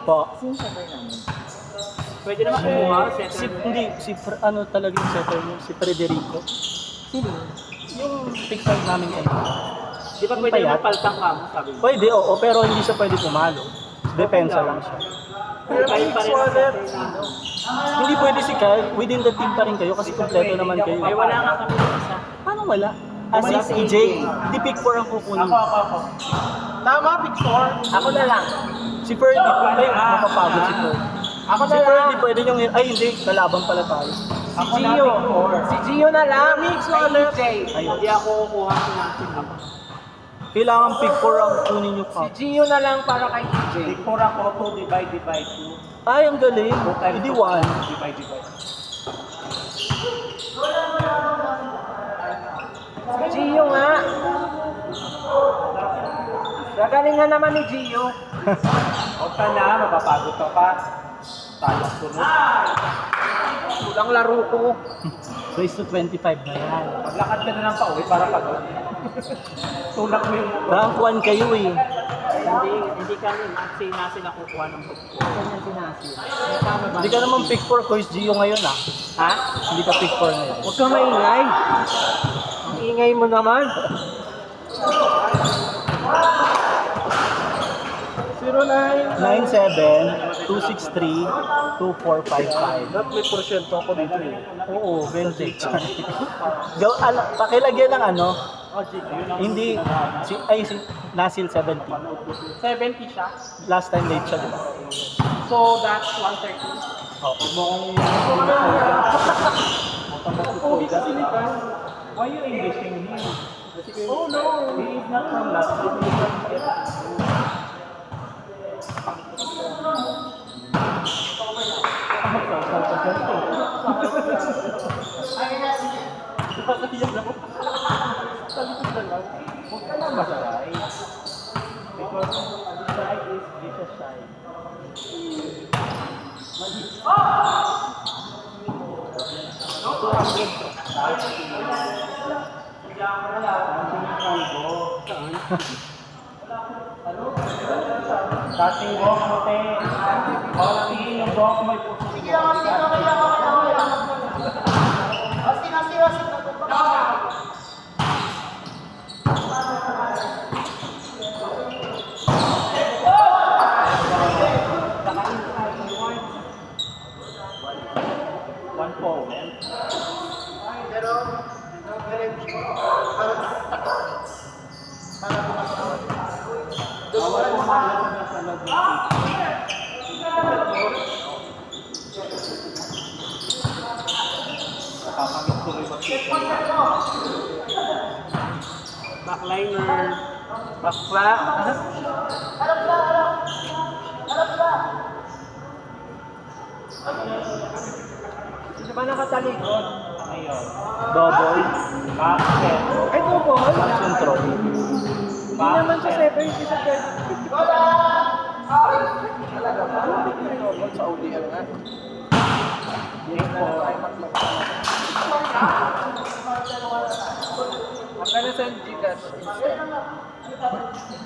Po. Sino setter namin? Pwede naman kumuha. Ano talaga yung setter mo? Si Federico. Sino? Yung pick-up namin kayo. Di ba pwede naman paltang ka mo, sabi mo? Pwede, oo, pero hindi siya pwede pumalo. Depensa lang siya. Pero kayo pa rin ang setter na ano. Hindi pwede si Kyle, within the team pa rin kayo kasi kompleto naman kayo. Eh, wala nga kami ng isa. Paano wala? Si EJ, hindi pick 4 ang kukunin. Ako. Tama, picture. Ako na lang. Si Ferdy, ay, mapapagod si Ferdy. Ako Si Ferdy, pwede niyong, ay hindi, lalaban pala tayo. Si Gio. Si Gio na lang. Mix o EJ. Ayun. Hindi ako kukuha si Nancy. Kailangan pick 4 ang kunin niyo Si pa. Gio na lang para kay EJ. Before ako 2 divide 2. Ay, ang galing. Hindi 1. Divide. Si Gio nga. Gagalingan naman ni Gio. Huwag ka na, mapapagod ka pa. Tayo sunod. Kulang laro ko. Race to 25 na yan. Maglakad ka na lang pa uwi para pagod. Tulak mo yung Rank 1 kayo eh. Hindi kami nasi nakukuha ng book. Ganyan sinasi. Hindi ka naman pick 4, Coach Gio ngayon ah. Ha? Hindi ka pick 4 ngayon. Huwag kang maingay. Ang ingay mo naman. 0997-263-2455. Dapat may porsyento ako dito eh. Oo, 20. Pakilagyan ng ano, hindi, si Nasil 70. 70 siya. Last time late siya, diba? So that's 130. Oo. Why you Englishing him? Oh no, he is not from last year. He is from Huwag ka na masaray. Because this side is this side. Dating buhok mo, te. Tingin yung buhok mo, puso mo. One four, man. Backliner. Bakla. Sino ba nakatalikod? Ayun. Double. Basket. Ay, double. Tapos yung trophy. Hindi naman sa 70 sa 30. Talaga ba? Double sa ODL nga. Ang gana sa Gcash instead.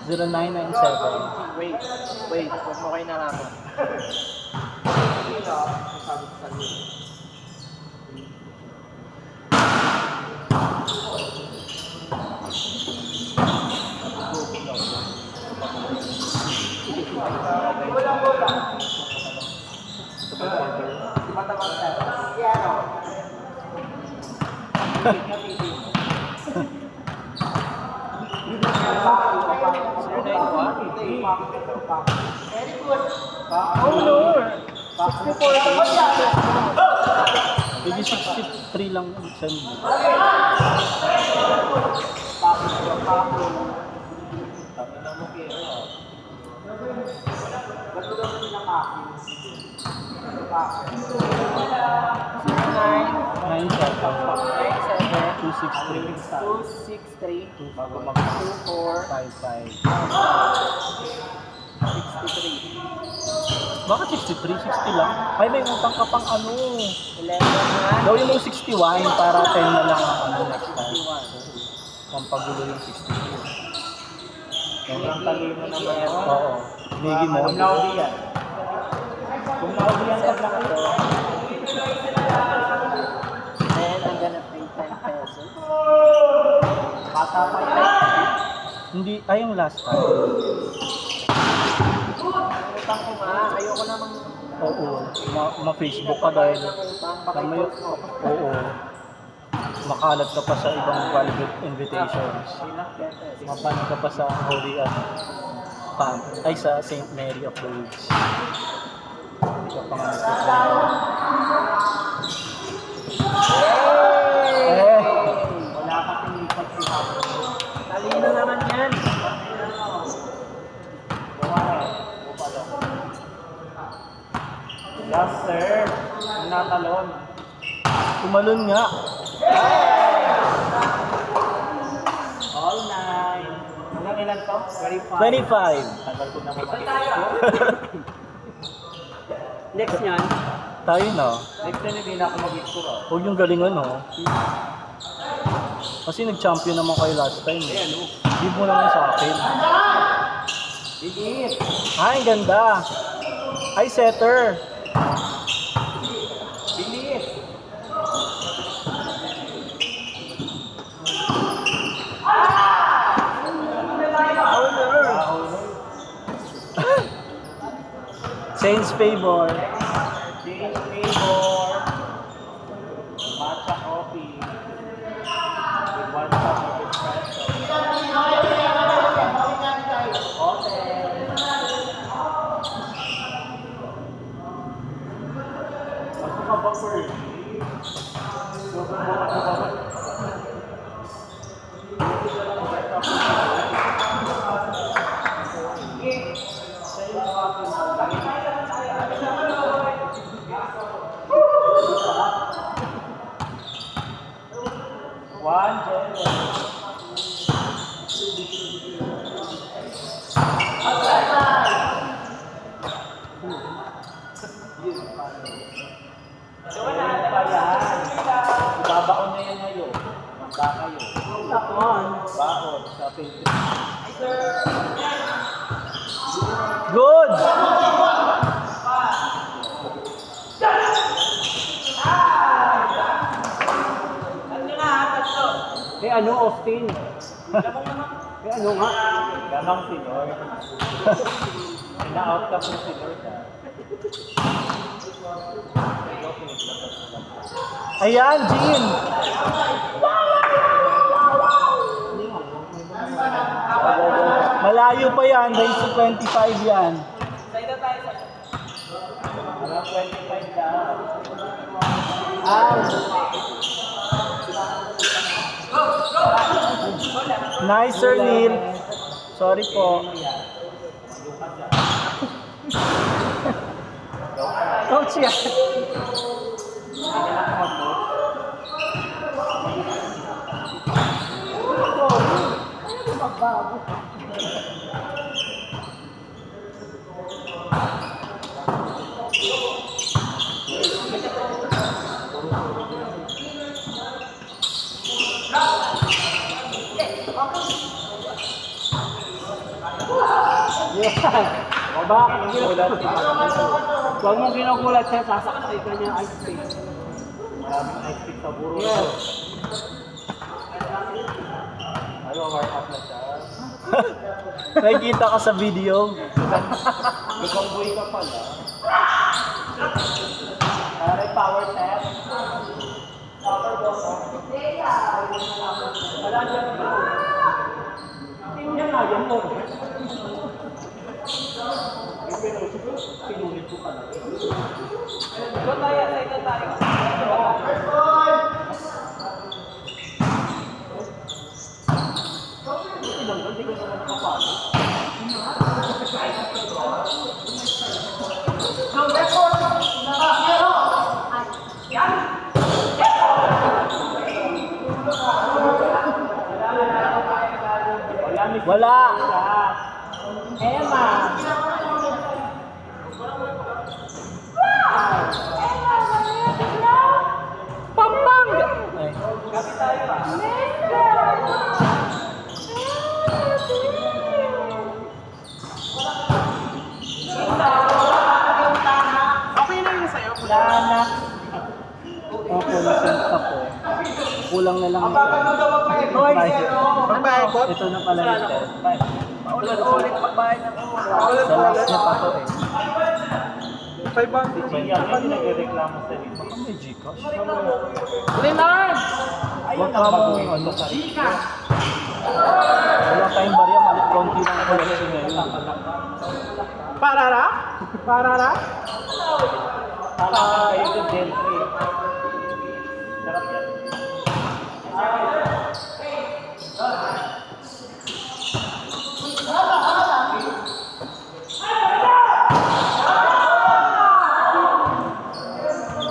0997. Wait. Huwag mo kayo nalaman. Oh no! 64 Maybe 63 lang send mo. Nine, 263 263 bago 24 mag-55. 63. Bakit 63? 60 lang? Ay, may utang ka pang ano. 11 na. Gawin mo 61 para 10 na lang ang ano next time. Pampagulo yung 62. Ang talino naman. Oo. Nigi mo. Laudi yan. Kung maulihan ka lang ito, Then, I'm gonna pay 10 pesos. bata pa yun. Hindi, ay yung last time. Utang ko nga. Ayoko namang Oo, ma-Facebook ka dahil tama yun. Oo. Makalat ka pa sa ibang private invitations. Maban ka pa sa Holy Fam ay sa Saint Mary of the Woods. Hindi ka pa nga nagsisimula. Eh, Wala ka tinipat siya. talino naman yan. Yes, sir. Yung natalon. tumalon nga. All night. Hanggang ilan to? 25. 25. Tagal ko naman mag-score. Next niyan. Tayo na. Next time, hindi na ako mag-score. Huwag yung galingan, no? Kasi nag-champion naman kayo last time. Ayan, oh. Give mo naman sa akin. Digit. Ay, ganda. Ay, setter. Bilis. Saints favor. Change flavor. Matcha coffee. With 1 cup of espresso. Okay. Ako ka ba, sir? One, Jen. Ibabaon na yan ngayon. Manda kayo. Baon sa Pinterest. Good! Eh ano, Austin? Eh ano nga? Gamang si Lord. Ina-out ka po si Lord. Ayan, Jean! Malayo pa yan, dahil sa 25 yan. Around 25 daw. Nice, Sir Neil. Sorry po. Coach yan. Baba, kinukulat. Huwag mong kinukulat siya, sasakay ka niya ice cream. Maraming ice cream sa buro. Yes. Ayaw, warm up na siya. Nakikita ka sa video. Lugang boy ka pala. Pare, power tap. Power bottom. Wala dyan. Tingnan nga yan mo. Pinulit ko pala. Ito tayo, ito tayo. Hindi ko naman kapalo. Wala. Emma. Pampanga! Ay. consent na po. Kulang na lang ito. Magbayad. Ito na pala yung 10. Paulit-ulit magbayad ng Sa last na pa to eh. 500. Hindi nagreklamo sa rin. Baka may Gcash. Leonard! Huwag ka mong ano sa wala tayong barya, malit konti lang po kasi ngayon. Parara? Parara? Yung gel free. Sarap yan.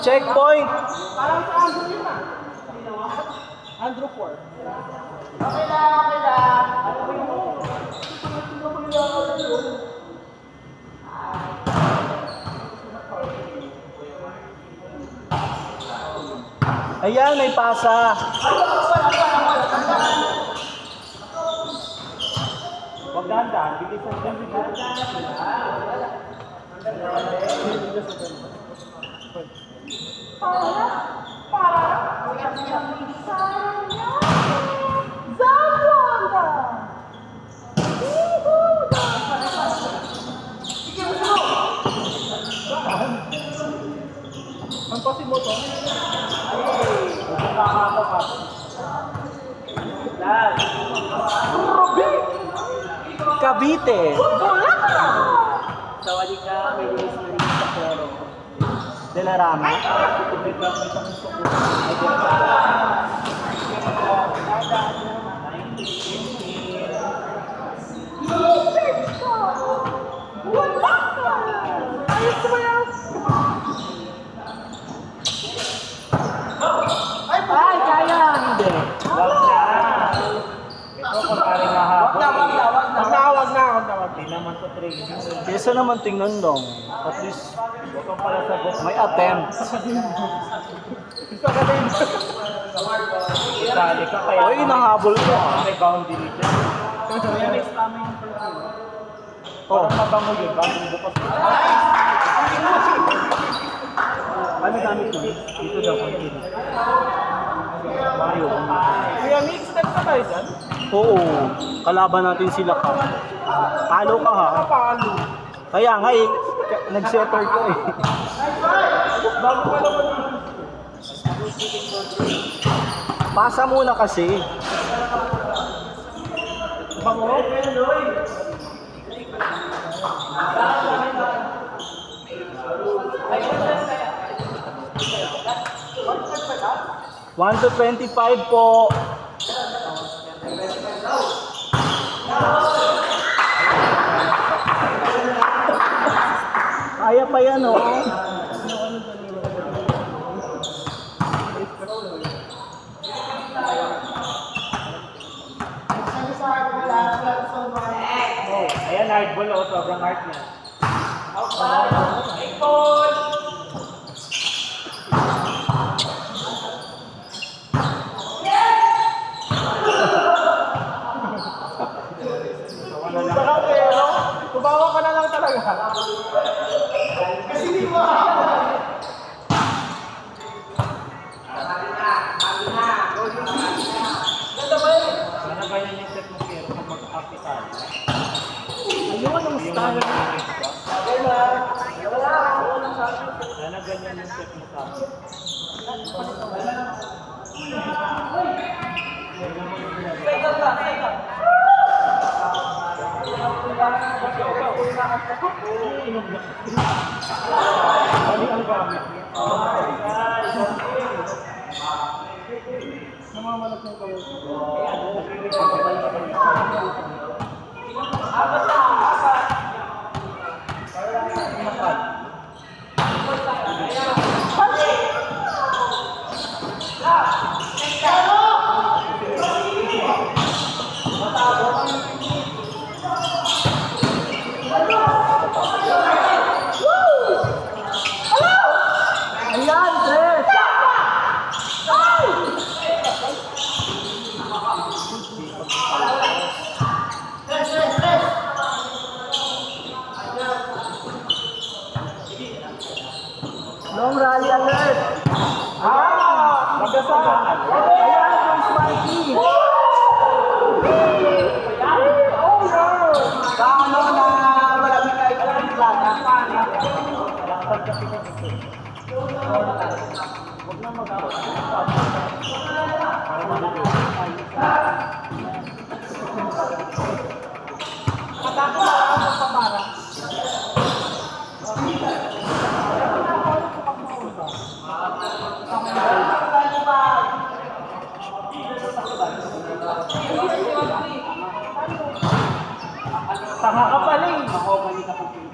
Checkpoint! Parang sa Andrew yun ah. Andrew 4. Ayan, may pasa. Huwag dahan-dahan. Bilisan dyan. Pampasin mo to? Cavite. Sawali ka, may Luis Marie sa Coro. De la Rama. Ay, kaya hindi. Wag na. Ito kung paring hahapon. Di naman to training. Kesa naman tingnan dong. At least Huwag kang pala sagot. may attempt. Sali ka kaya. Oy, nahabol ko ah. May boundary dyan. Kaya may tama yung perfil. Oh, Parang mabango yun. Bagong bukas. ano gamit mo? Dito daw kung dito. Mario. Kaya may extend ka tayo dyan? Oo, kalaban natin sila ka. Talo ka ha. Kapalo. Kaya nga eh, nag-setter ka eh. Bago pa naman. Pasa muna kasi. Bango? 1 to 25 po. Kaya pa yan oh. Ayan, hardball o. Sobrang hard niya. Sarap eh, no? Tumawa ka na lang talaga. Kasi di mo. Sana ganyan yung set mo pero kung mag-capital. Ayun ang style. Sana ganyan yung set mo ka. Ano ang gamit niya? Namamalag ng kayo. Ayan, Tres! Long rally alert! Ah! Magdasal. Ayan ang Smiley. Oh no! Paano na malamig kayo ng plata? Atake na lang sa pamara. Tanga ka pala eh.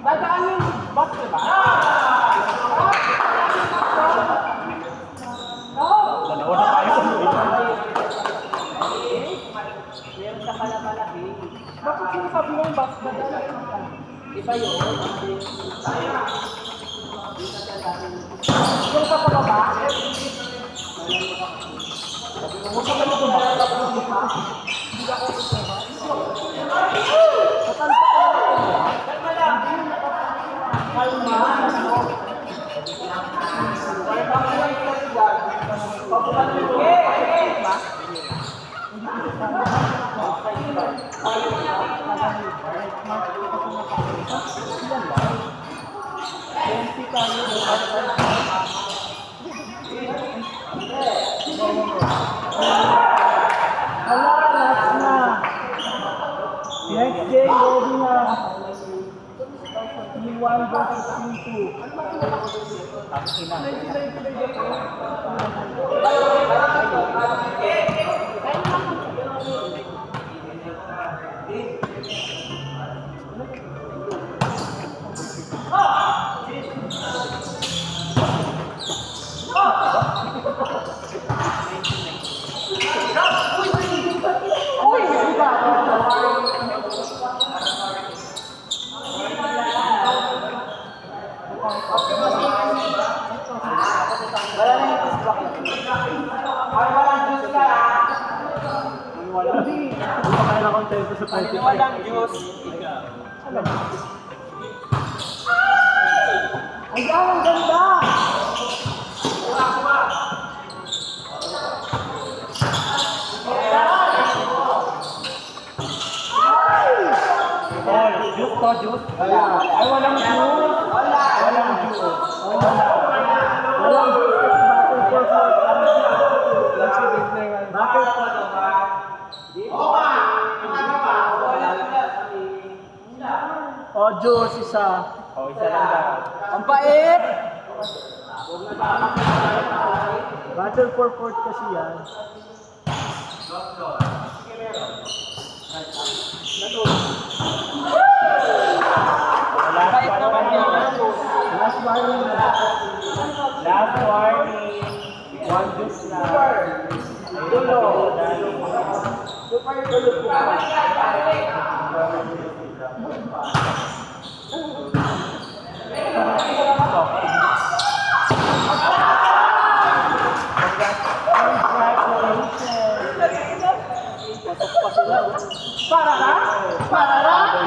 Dadaan yung box, diba? Dalawa na tayo. Bakit sinasabi mo yung box? Dadaan yung box. Iba yun. Yung sa pababa? Huwag ka pala bumaba. Hindi ako ito. Next day, ready na. T1 versus T2. Kaya kontento sa pwede. Walang juice. Ayan, ang ganda! Juice po, juice. Ay, walang juice! Walang juice! Walang juice kasi battle for Oh, juice, isa. Oh, isa lang daw. Ang bait! Battle for fourth kasi yan. Bait naman yan. Last warning. Last warning. One juice na. Dulo. Super dulo.